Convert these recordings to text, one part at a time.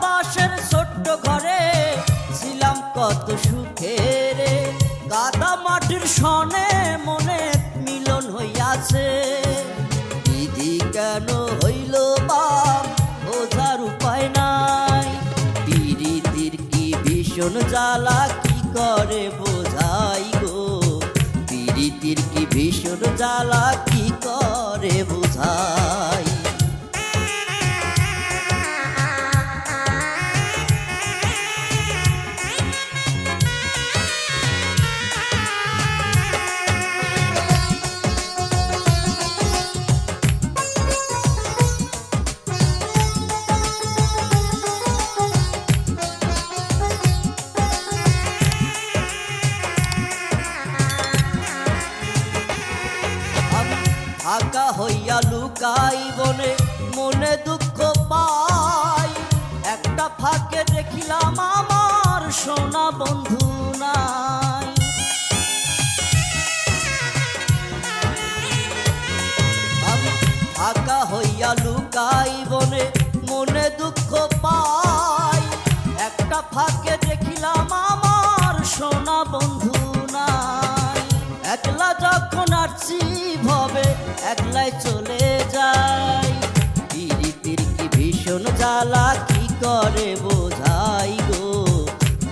বাঁশের ছোট্ট ঘরে ছিলাম কত সুখে রে, কাদা মাটির সনে মনে মিলন হইয়াছে। দিদি কেন হইল বাপ বোঝার উপায় নাই, পিরিতির কি ভীষণ জ্বালা কি করে বোঝাই গো, পিরিতির কি ভীষণ জ্বালা কি করে বোঝাই। ঢাকা হইয়া লুকাই বনে মনে দুঃখ পাই, একটা ফাঁকে দেখিলাম আমার সোনা বন্ধু নাই। আমি ঢাকা হইয়া লুকাই বনে মনে দুঃখ পাই, একটা ফাঁকে দেখিলাম আমার সোনা বন্ধু নাই। একলা যখন আসছি ভবে একলাই চলে যাই, পিরিতির কি ভীষণ জ্বালা কি করে বোঝাই গো,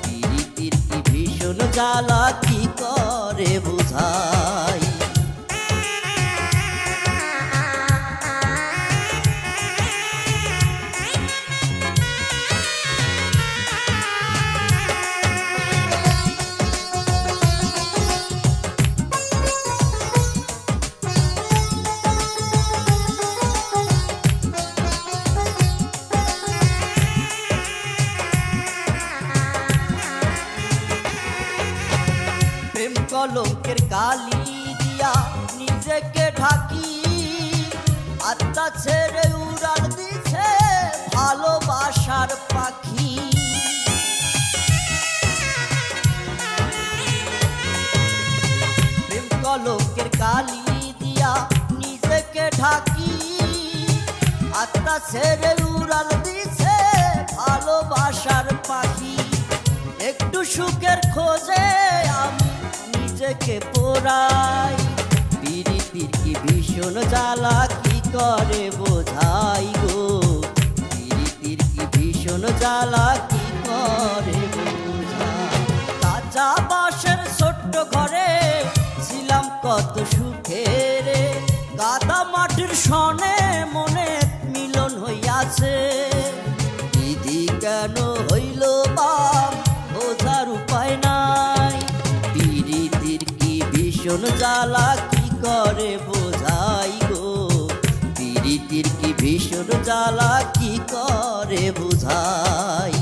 পিরিতির কি ভীষণ জ্বালা কি করে বোঝাই। কলঙ্কের কালি দিয়া নিজেকে ঢাকি, আত্মা ছেড়ে উড়াল দিছে ভালোবাসার পাখি। প্রেম কলঙ্কের কালি দিয়া নিজেকে ঢাকি, আত্মা ছেড়ে উড়াল দিছে ভালোবাসার পাখি। একটু সুখের খোঁজে আমি নিজেকে পোড়াই, পিরিতির কি ভীষণ জ্বালা কি করে বোঝাই গো, পিরিতির কি ভীষণ জ্বালা কি করে বোঝাই। কাঁচা বাঁশের ছোট্ট ঘরে ছিলাম কত সুখে রে, কাদা মাটির সনে মনে মিলন হইয়াছে। দিদি কেন হইল বাপ বোঝার উপায় নাই, পিরিতির কি ভীষণ জ্বালা কি করে বোঝাই গো, পিরিতির কি ভীষণ জ্বালা কি করে বোঝাই।